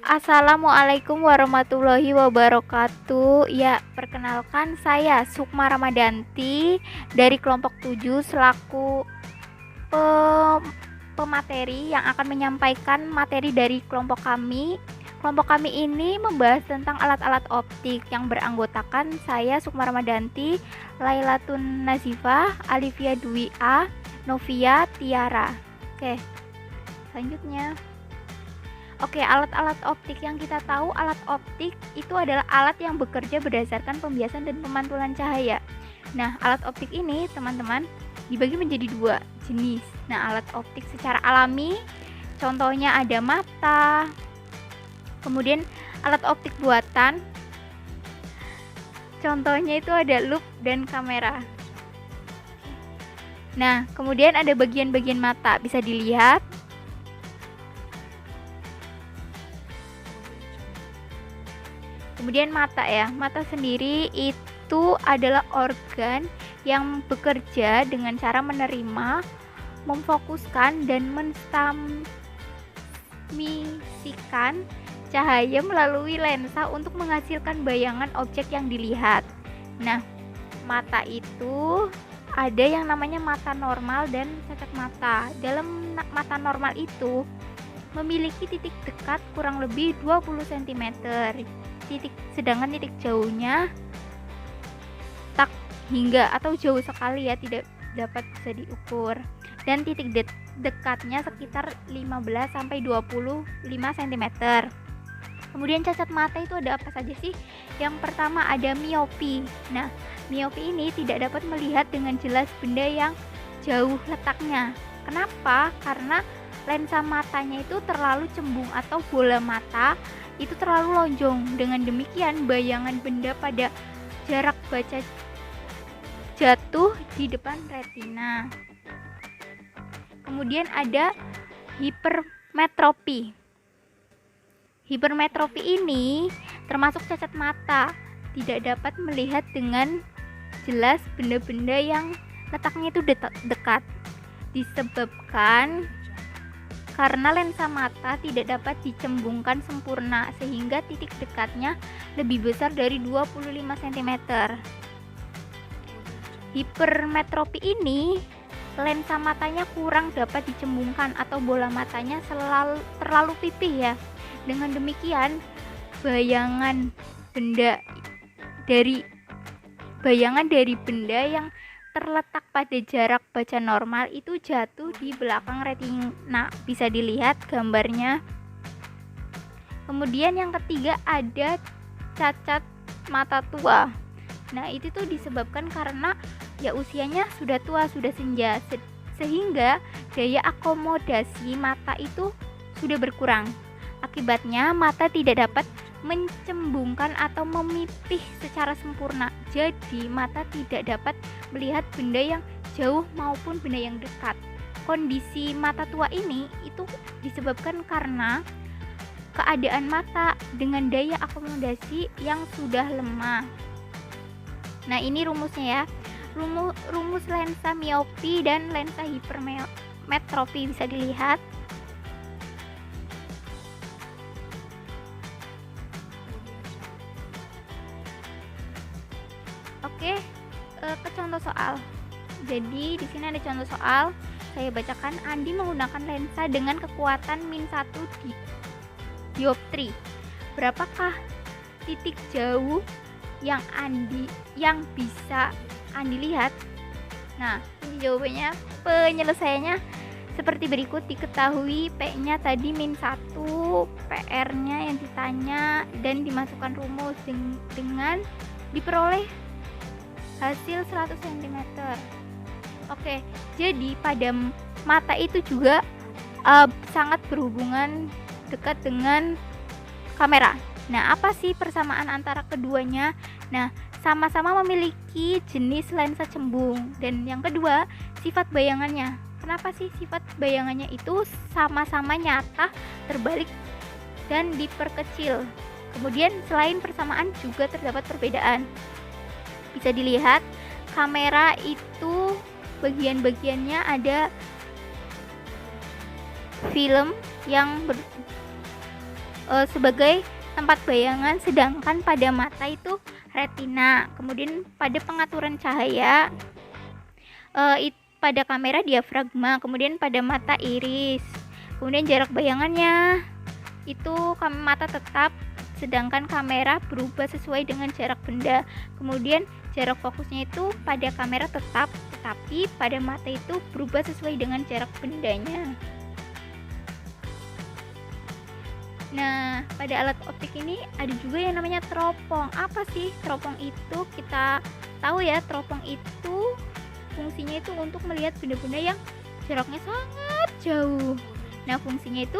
Assalamualaikum warahmatullahi wabarakatuh. Ya, perkenalkan saya Sukma Ramadanti dari kelompok 7 selaku pemateri yang akan menyampaikan materi dari kelompok kami. Kelompok kami ini membahas tentang alat-alat optik yang beranggotakan saya Sukma Ramadanti, Lailatun Nazifah, Alivia Dwi A, Novia Tiara. Oke, selanjutnya. Oke, alat-alat optik yang kita tahu, alat optik itu adalah alat yang bekerja berdasarkan pembiasan dan pemantulan cahaya. Nah, alat optik ini, teman-teman, dibagi menjadi dua jenis. Nah, alat optik secara alami, contohnya ada mata, kemudian alat optik buatan, contohnya itu ada loop dan kamera. Nah, kemudian ada bagian-bagian mata, bisa dilihat. Kemudian mata ya, mata sendiri itu adalah organ yang bekerja dengan cara menerima, memfokuskan dan mentransmisikan cahaya melalui lensa untuk menghasilkan bayangan objek yang dilihat. Nah, mata itu ada yang namanya mata normal dan cacat mata. Dalam mata normal itu memiliki titik dekat kurang lebih 20 cm. Sedangkan titik jauhnya tak hingga atau jauh sekali ya, tidak dapat bisa diukur, dan titik dekatnya sekitar 15 sampai 25 cm. Kemudian cacat mata itu ada apa saja sih? Yang pertama ada miopi. Nah, miopi ini tidak dapat melihat dengan jelas benda yang jauh letaknya. Kenapa? Karena lensa matanya itu terlalu cembung atau bola mata itu terlalu lonjong. Dengan demikian, bayangan benda pada jarak baca jatuh di depan retina. Kemudian ada hipermetropi. Hipermetropi ini termasuk cacat mata, tidak dapat melihat dengan jelas benda-benda yang letaknya itu dekat. Disebabkan karena lensa mata tidak dapat dicembungkan sempurna sehingga titik dekatnya lebih besar dari 25 cm. Hipermetropi ini lensa matanya kurang dapat dicembungkan atau bola matanya terlalu pipih ya. Dengan demikian, bayangan dari benda yang terletak pada jarak baca normal itu jatuh di belakang retina, bisa dilihat gambarnya. Kemudian yang ketiga ada cacat mata tua. Nah, itu tuh disebabkan karena ya usianya sudah tua, sudah senja, sehingga daya akomodasi mata itu sudah berkurang. Akibatnya mata tidak dapat mencembungkan atau memipih secara sempurna. Jadi mata tidak dapat melihat benda yang jauh maupun benda yang dekat. Kondisi mata tua ini itu disebabkan karena keadaan mata dengan daya akomodasi yang sudah lemah. Nah, ini rumusnya ya. Rumus lensa miopi dan lensa hipermetropi bisa dilihat. Oke, ke contoh soal. Jadi di sini ada contoh soal. Saya bacakan. Andi menggunakan lensa dengan kekuatan -1 dioptri. Berapakah titik jauh yang bisa Andi lihat? Nah, ini jawabannya, penyelesaiannya seperti berikut. Diketahui P-nya tadi -1, PR-nya yang ditanya dan dimasukkan rumus dengan diperoleh hasil 100 cm. Oke, jadi pada mata itu juga sangat berhubungan dekat dengan kamera. Nah, apa sih persamaan antara keduanya? Nah, sama-sama memiliki jenis lensa cembung, dan yang kedua, sifat bayangannya. Kenapa sih sifat bayangannya itu sama-sama nyata, terbalik dan diperkecil? Kemudian selain persamaan juga terdapat perbedaan. Bisa dilihat, kamera itu bagian-bagiannya ada film yang sebagai tempat bayangan, sedangkan pada mata itu retina. Kemudian pada pengaturan cahaya pada kamera diafragma, kemudian pada mata iris. Kemudian jarak bayangannya itu mata tetap, sedangkan kamera berubah sesuai dengan jarak benda. Kemudian jarak fokusnya itu pada kamera tetap, tetapi pada mata itu berubah sesuai dengan jarak bendanya. Nah, pada alat optik ini ada juga yang namanya teropong. Apa sih teropong itu? Kita tahu ya, teropong itu fungsinya itu untuk melihat benda-benda yang jaraknya sangat jauh. Nah, fungsinya itu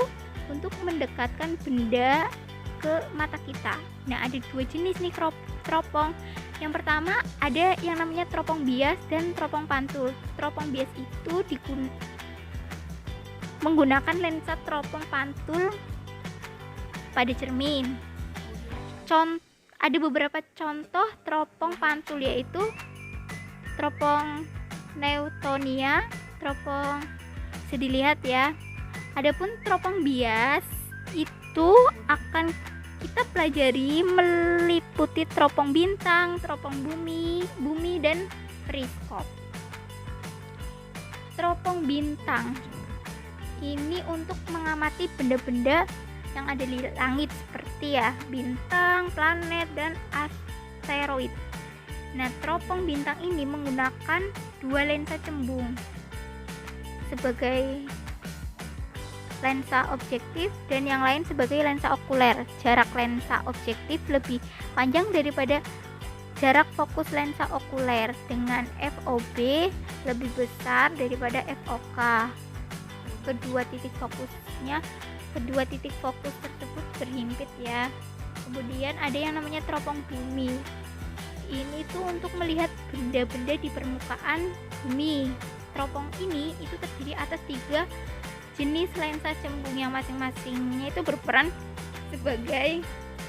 untuk mendekatkan benda ke mata kita. Nah, ada dua jenis nih teropong. Yang pertama ada yang namanya teropong bias dan teropong pantul. Teropong bias itu menggunakan lensa teropong pantul pada cermin. Ada beberapa contoh teropong pantul, yaitu teropong Newtonia, teropong bisa dilihat ya. Adapun teropong bias itu akan kita pelajari meliputi teropong bintang, teropong bumi dan periskop. Teropong bintang ini untuk mengamati benda-benda yang ada di langit seperti ya bintang, planet, dan asteroid. Nah, teropong bintang ini menggunakan dua lensa cembung sebagai lensa objektif dan yang lain sebagai lensa okuler. Jarak lensa objektif lebih panjang daripada jarak fokus lensa okuler, dengan FOB lebih besar daripada FOK. Kedua titik fokus tersebut berhimpit ya. Kemudian ada yang namanya teropong bumi. Ini tuh untuk melihat benda-benda di permukaan bumi. Teropong ini itu terdiri atas 3 jenis lensa cembung yang masing-masingnya itu berperan sebagai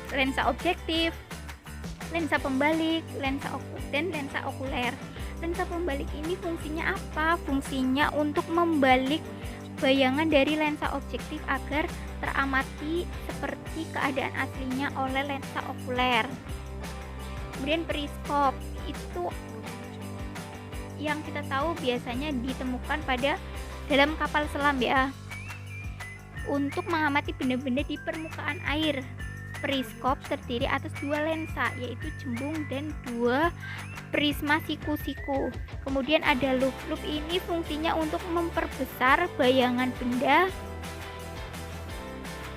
lensa objektif, lensa pembalik, dan lensa okuler. Lensa pembalik ini fungsinya apa? Fungsinya untuk membalik bayangan dari lensa objektif agar teramati seperti keadaan aslinya oleh lensa okuler. Kemudian periskop itu yang kita tahu biasanya ditemukan dalam kapal selam ya, untuk mengamati benda-benda di permukaan air. Periskop terdiri atas 2 lensa, yaitu cembung dan 2 prisma siku-siku. Kemudian ada loop. Loop ini fungsinya untuk memperbesar bayangan benda,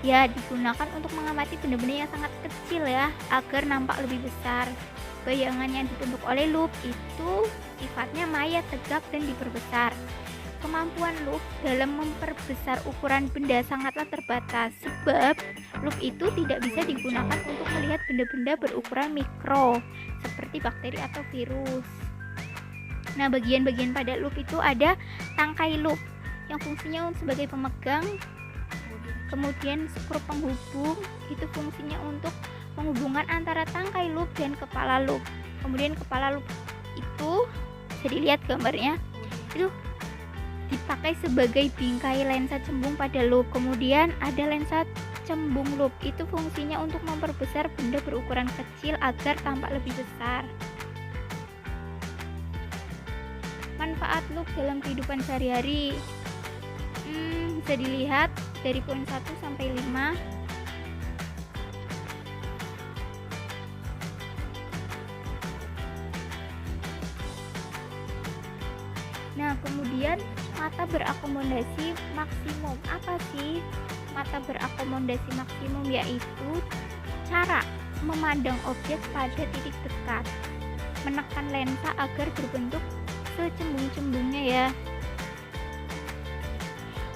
ya digunakan untuk mengamati benda-benda yang sangat kecil ya, agar nampak lebih besar. Bayangan yang dibentuk oleh loop itu sifatnya maya, tegap, dan diperbesar. Kemampuan loop dalam memperbesar ukuran benda sangatlah terbatas, sebab loop itu tidak bisa digunakan untuk melihat benda-benda berukuran mikro seperti bakteri atau virus. Nah, bagian-bagian pada loop itu ada tangkai loop yang fungsinya sebagai pemegang, kemudian skru penghubung itu fungsinya untuk penghubungan antara tangkai loop dan kepala loop. Kemudian kepala loop itu bisa dilihat gambarnya, itu dipakai sebagai bingkai lensa cembung pada loop. Kemudian ada lensa cembung loop, itu fungsinya untuk memperbesar benda berukuran kecil agar tampak lebih besar. Manfaat loop dalam kehidupan sehari-hari bisa dilihat dari poin 1 sampai 5. Nah, kemudian mata berakomodasi maksimum. Apa sih mata berakomodasi maksimum? Yaitu cara memandang objek pada titik dekat, menekan lensa agar berbentuk secembung-cembungnya ya.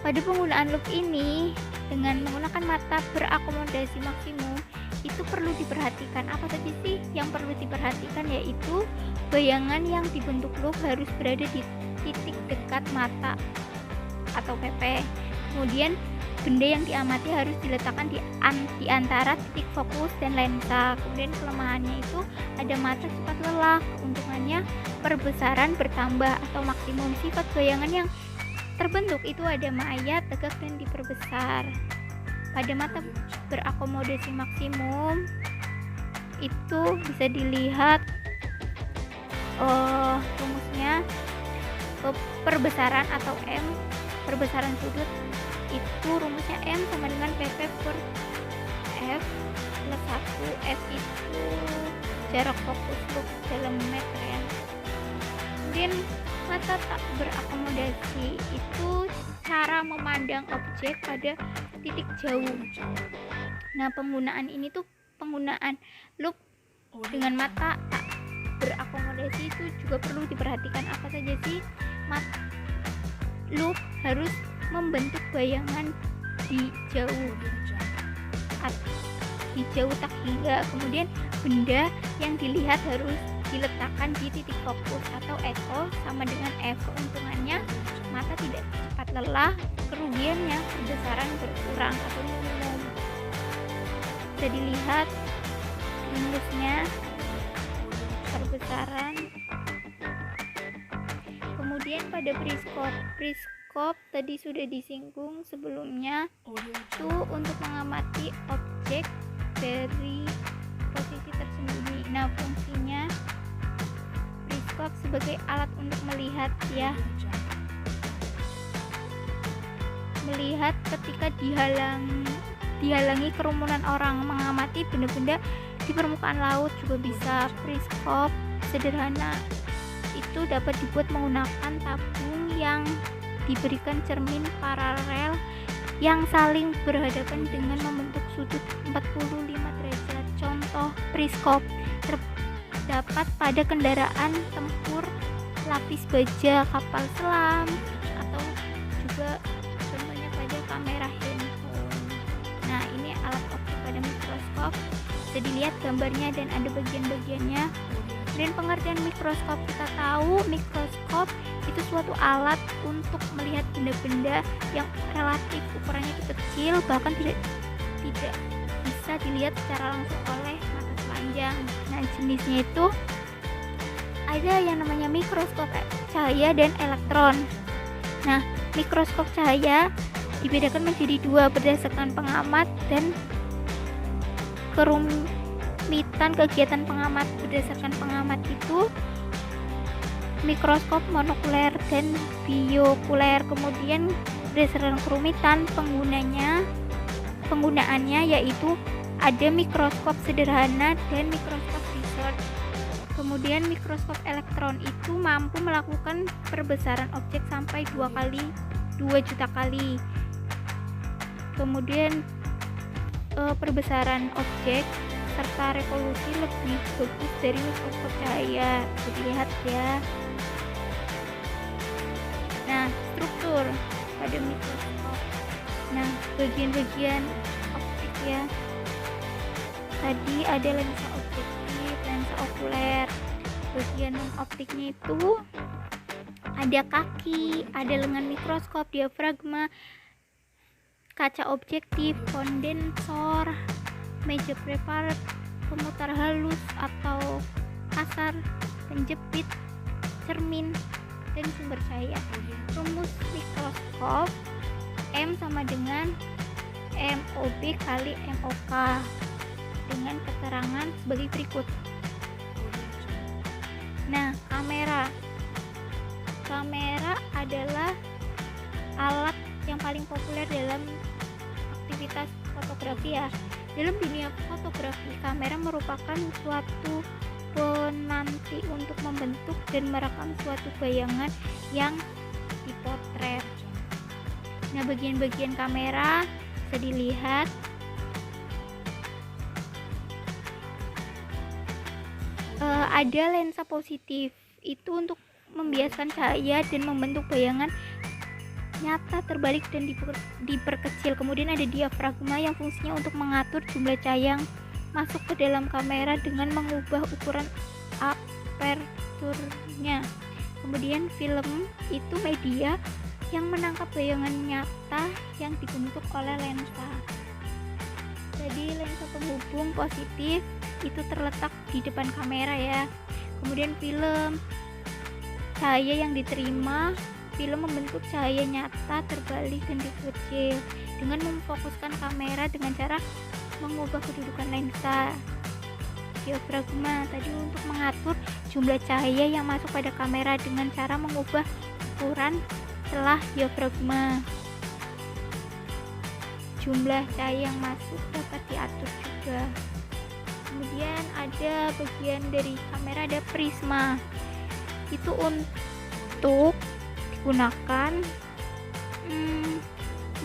Pada penggunaan loop ini, dengan menggunakan mata berakomodasi maksimum, itu perlu diperhatikan. Apa tadi sih yang perlu diperhatikan? Yaitu bayangan yang dibentuk loop harus berada di titik dekat mata atau PP. Kemudian benda yang diamati harus diletakkan di antara titik fokus dan lensa. Kemudian kelemahannya itu ada mata cepat lelah, keuntungannya perbesaran bertambah atau maksimum. Sifat bayangan yang terbentuk itu ada maya, tegak, dan diperbesar. Pada mata berakomodasi maksimum itu bisa dilihat rumusnya, perbesaran atau M, perbesaran sudut itu rumusnya M sama dengan PP per F plus 1. F itu jarak fokus loop dalam meter ya. Kemudian mata tak berakomodasi itu cara memandang objek pada titik jauh. Nah, penggunaan ini tuh penggunaan loop dengan mata tak berakomodasi itu juga perlu diperhatikan. Apa saja sih? Loop harus membentuk bayangan di jauh tak hingga, kemudian benda yang dilihat harus diletakkan di titik fokus atau SO sama dengan F. Keuntungannya mata tidak cepat lelah, kerugiannya perbesaran berkurang atau minimum. Bisa dilihat rumusnya, perbesaran. Kemudian pada periskop tadi sudah disinggung sebelumnya, itu untuk mengamati objek dari posisi tersembunyi. Nah, fungsinya periskop sebagai alat untuk melihat ya, melihat ketika dihalangi kerumunan orang, mengamati benda-benda di permukaan laut juga bisa. Periskop sederhana itu dapat dibuat menggunakan tabung yang diberikan cermin paralel yang saling berhadapan dengan membentuk sudut 45 derajat. Contoh periskop terdapat pada kendaraan tempur, lapis baja kapal selam, atau juga contohnya pada kamera handphone. Nah, ini alat optik pada mikroskop, bisa dilihat gambarnya dan ada bagian-bagiannya. Dan pengertian mikroskop, kita tahu mikroskop itu suatu alat untuk melihat benda-benda yang relatif ukurannya kecil, bahkan tidak bisa dilihat secara langsung oleh mata telanjang. Nah, jenisnya itu ada yang namanya mikroskop cahaya dan elektron. Nah, mikroskop cahaya dibedakan menjadi dua berdasarkan pengamat dan kerumitan kegiatan pengamat. Berdasarkan pengamat itu mikroskop monokuler dan biokuler. Kemudian berdasarkan kerumitan penggunaannya yaitu ada mikroskop sederhana dan mikroskop research. Kemudian mikroskop elektron itu mampu melakukan perbesaran objek sampai 2 juta kali. Kemudian perbesaran objek serta resolusi lebih bagus dari mikroskop cahaya. Jadi lihat ya. Nah, struktur pada mikroskop. Nah, bagian-bagian optik ya. Tadi ada lensa objektif, lensa okuler. Bagian optiknya itu ada kaki, ada lengan mikroskop, diafragma, kaca objektif, kondensor, meja preparat, pemutar halus atau kasar, penjepit, cermin, dan sumber cahaya. Rumus mikroskop M sama dengan MOB kali MOK dengan keterangan sebagai berikut. Nah, kamera adalah alat yang paling populer dalam aktivitas fotografi ya. Dalam dunia fotografi, kamera merupakan suatu penanti untuk membentuk dan merekam suatu bayangan yang dipotret. Nah, bagian-bagian kamera bisa dilihat. Ada lensa positif, itu untuk membiaskan cahaya dan membentuk bayangan nyata terbalik dan diperkecil. Kemudian ada diafragma yang fungsinya untuk mengatur jumlah cahaya yang masuk ke dalam kamera dengan mengubah ukuran aperturnya. Kemudian film itu media yang menangkap bayangan nyata yang dibentuk oleh lensa. Jadi lensa penghubung positif itu terletak di depan kamera ya. Kemudian film, cahaya yang diterima, film membentuk cahaya nyata terbalik dan dikecil. dengan memfokuskan kamera dengan cara mengubah kedudukan lensa. Diafragma tadi untuk mengatur jumlah cahaya yang masuk pada kamera dengan cara mengubah ukuran celah diafragma. Jumlah cahaya yang masuk dapat diatur juga. Kemudian ada bagian dari kamera, ada prisma. Itu untuk digunakan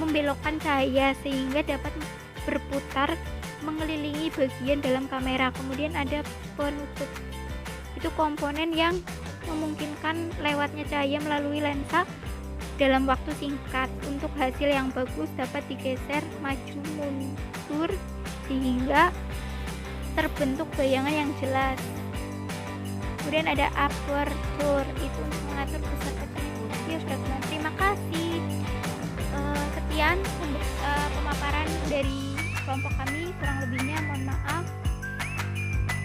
membelokkan cahaya sehingga dapat berputar mengelilingi bagian dalam kamera. Kemudian ada penutup, itu komponen yang memungkinkan lewatnya cahaya melalui lensa dalam waktu singkat. Untuk hasil yang bagus dapat digeser maju mundur sehingga terbentuk bayangan yang jelas. Kemudian ada aperture, itu untuk mengatur besar kecil diafragma. Terima kasih. Sekian pemaparan dari kelompok kami, kurang lebihnya mohon maaf.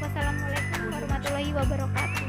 Wassalamualaikum warahmatullahi wabarakatuh.